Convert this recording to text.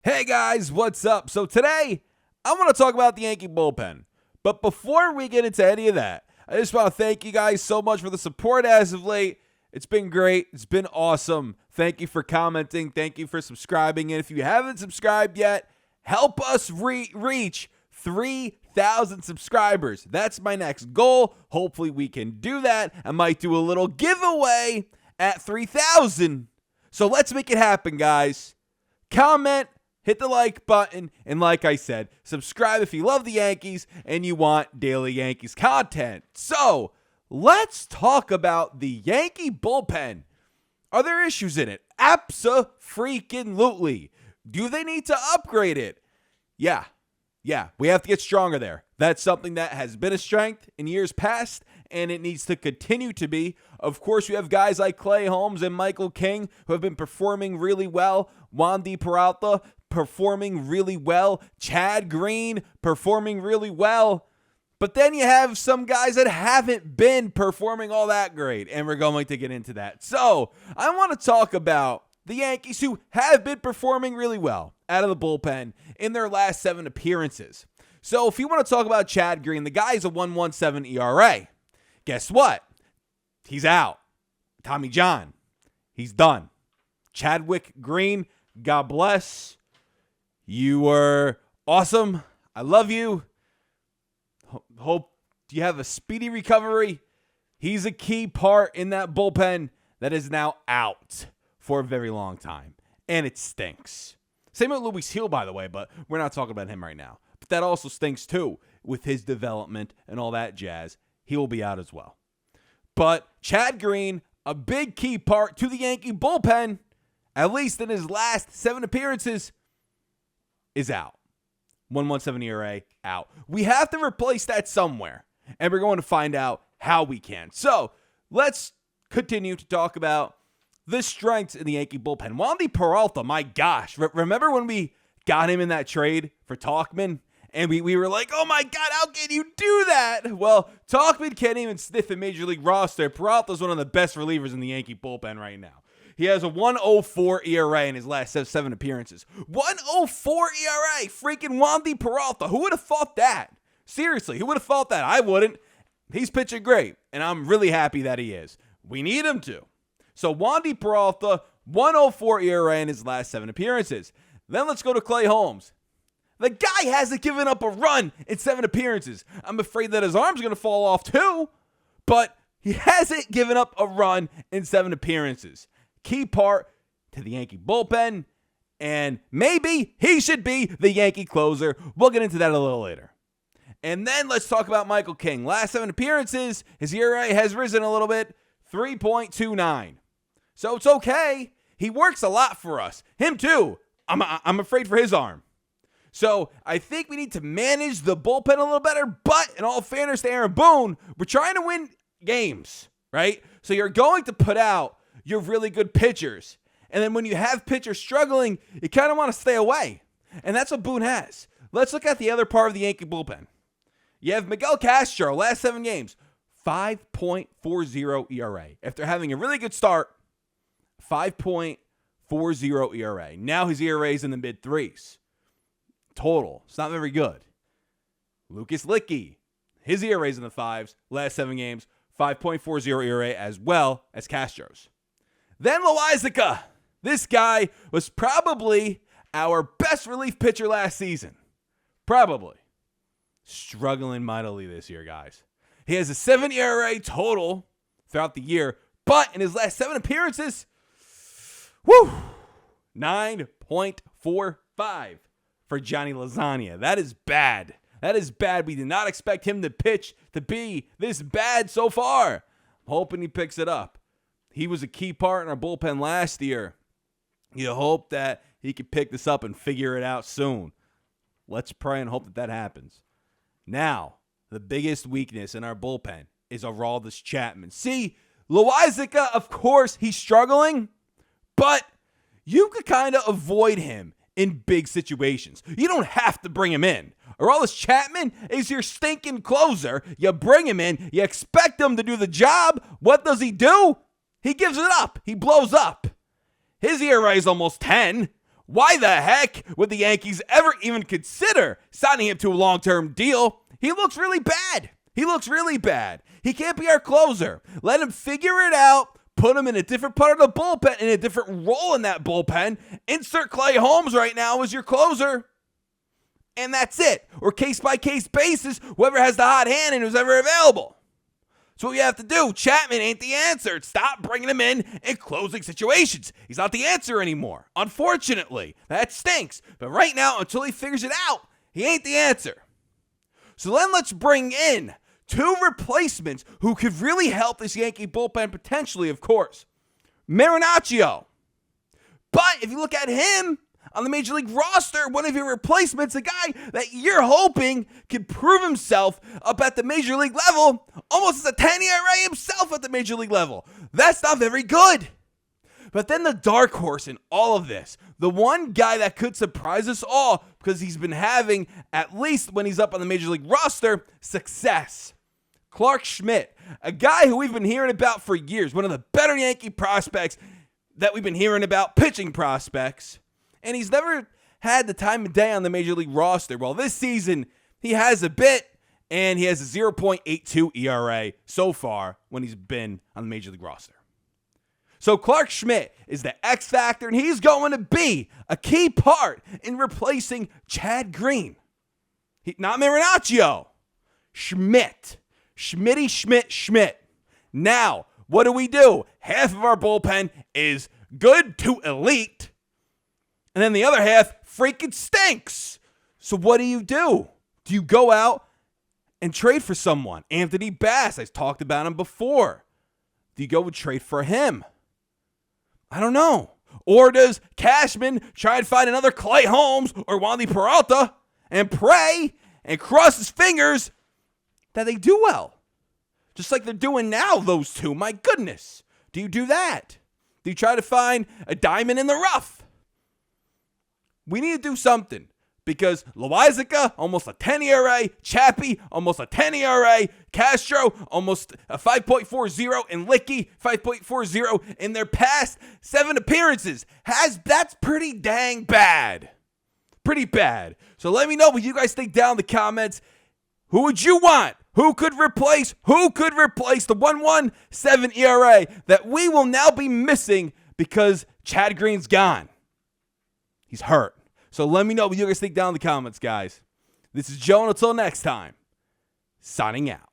Hey guys, what's up? So today, I want to talk about the Yankee bullpen. But before we get into any of that, I just want to thank you guys so much for the support as of late. It's been great. It's been awesome. Thank you for commenting. Thank you for subscribing. And if you haven't subscribed yet, help us reach 3,000 subscribers. That's my next goal. Hopefully we can do that. I might do a little giveaway at 3,000. So let's make it happen, guys. Comment, hit the like button, and like I said, subscribe if you love the Yankees and you want daily Yankees content. So, let's talk about the Yankee bullpen. Are there issues in it? Abso-freaking-lutely. Do they need to upgrade it? Yeah, we have to get stronger there. That's something that has been a strength in years past, and it needs to continue to be. Of course, we have guys like Clay Holmes and Michael King who have been performing really well. Wendy Peralta performing really well. Chad Green performing really well. But then you have some guys that haven't been performing all that great, and we're going to get into that. So, I want to talk about the Yankees who have been performing really well out of the bullpen in their last 7 appearances. So, if you want to talk about Chad Green, the guy's a 1.17 ERA. Guess what? He's out. Tommy John, he's done. Chadwick Green, God bless. You were awesome. I love you. Hope you have a speedy recovery. He's a key part in that bullpen that is now out for a very long time. And it stinks. Same with Luis Hill, by the way, but we're not talking about him right now. But that also stinks too with his development and all that jazz. He will be out as well. But Chad Green, a big key part to the Yankee bullpen, at least in his last 7 appearances, is out. 1.17 ERA, out. We have to replace that somewhere, and we're going to find out how we can. So, let's continue to talk about the strengths in the Yankee bullpen. Wendy Peralta, my gosh. Remember when we got him in that trade for Tauchman? And we were like, oh my God, how can you do that? Well, Tauchman can't even sniff a Major League roster. Peralta's one of the best relievers in the Yankee bullpen right now. He has a 1.04 ERA in his last 7 appearances. 1.04 ERA, freaking Wendy Peralta. Who would have thought that? Seriously, who would have thought that? I wouldn't. He's pitching great, and I'm really happy that he is. We need him to. So Wendy Peralta, 1.04 ERA in his last 7 appearances. Then let's go to Clay Holmes. The guy hasn't given up a run in 7 appearances. I'm afraid that his arm's going to fall off too, but he hasn't given up a run in 7 appearances. Key part to the Yankee bullpen, and maybe he should be the Yankee closer. We'll get into that a little later. And then let's talk about Michael King. Last 7 appearances, his ERA has risen a little bit, 3.29. So it's okay. He works a lot for us. Him too. I'm afraid for his arm. So I think we need to manage the bullpen a little better, but in all fairness to Aaron Boone, we're trying to win games, right? So you're going to put out your really good pitchers. And then when you have pitchers struggling, you kind of want to stay away. And that's what Boone has. Let's look at the other part of the Yankee bullpen. You have Miguel Castro, last 7 games, 5.40 ERA. After having a really good start, 5.40 ERA. Now his ERA is in the mid-3s. Total. It's not very good. Lucas Licky, his ERA is in the 5s. Last 7 games, 5.40 ERA as well as Castro's. Then Loizica. This guy was probably our best relief pitcher last season. Probably. Struggling mightily this year, guys. He has a 7 ERA total throughout the year, but in his last 7 appearances, 9.45 for Johnny Lasagna. That is bad. That is bad. We did not expect him to pitch to be this bad so far. I'm hoping he picks it up. He was a key part in our bullpen last year. You hope that he can pick this up and figure it out soon. Let's pray and hope that that happens. Now, the biggest weakness in our bullpen is Aroldis Chapman. See, Loizica, of course, he's struggling, but you could kind of avoid him in big situations. You don't have to bring him in. Aroldis Chapman is your stinking closer. You bring him in. You expect him to do the job. What does he do? He gives it up. He blows up. His ERA is almost 10. Why the heck would the Yankees ever even consider signing him to a long-term deal? He looks really bad. He can't be our closer. Let him figure it out. Put him in a different part of the bullpen, in a different role in that bullpen. Insert Clay Holmes right now as your closer. And that's it. Or case-by-case basis, whoever has the hot hand and who's ever available. That's what you have to do. Chapman ain't the answer. Stop bringing him in closing situations. He's not the answer anymore. Unfortunately, that stinks. But right now, until he figures it out, he ain't the answer. So then let's bring in two replacements who could really help this Yankee bullpen potentially, of course. Marinaccio. But if you look at him on the Major League roster, one of your replacements, a guy that you're hoping can prove himself up at the Major League level, almost as a 10 ERA himself at the Major League level. That's not very good. But then the dark horse in all of this, the one guy that could surprise us all because he's been having, at least when he's up on the Major League roster, success. Clarke Schmidt, a guy who we've been hearing about for years, one of the better Yankee prospects that we've been hearing about, pitching prospects. And he's never had the time of day on the Major League roster. Well, this season, he has a bit, and he has a 0.82 ERA so far when he's been on the Major League roster. So Clarke Schmidt is the X factor, and he's going to be a key part in replacing Chad Green. Not Marinaccio. Schmidt. Schmidt. Now, what do? Half of our bullpen is good to elite, and then the other half freaking stinks. So what do? Do you go out and trade for someone? Anthony Bass, I've talked about him before. Do you go and trade for him? I don't know. Or does Cashman try and find another Clay Holmes or Wendy Peralta and pray and cross his fingers that they do well? Just like they're doing now, those two. My goodness. Do you do that? Do you try to find a diamond in the rough? We need to do something because Loizica, almost a 10 ERA. Chappie, almost a 10 ERA. Castro, almost a 5.40. And Licky, 5.40 in their past 7 appearances. That's pretty dang bad. Pretty bad. So let me know what you guys think down in the comments. Who would you want? Who could replace the 1.17 ERA that we will now be missing because Chad Green's gone? He's hurt. So let me know what you guys think down in the comments, guys. This is Joe, and until next time, signing out.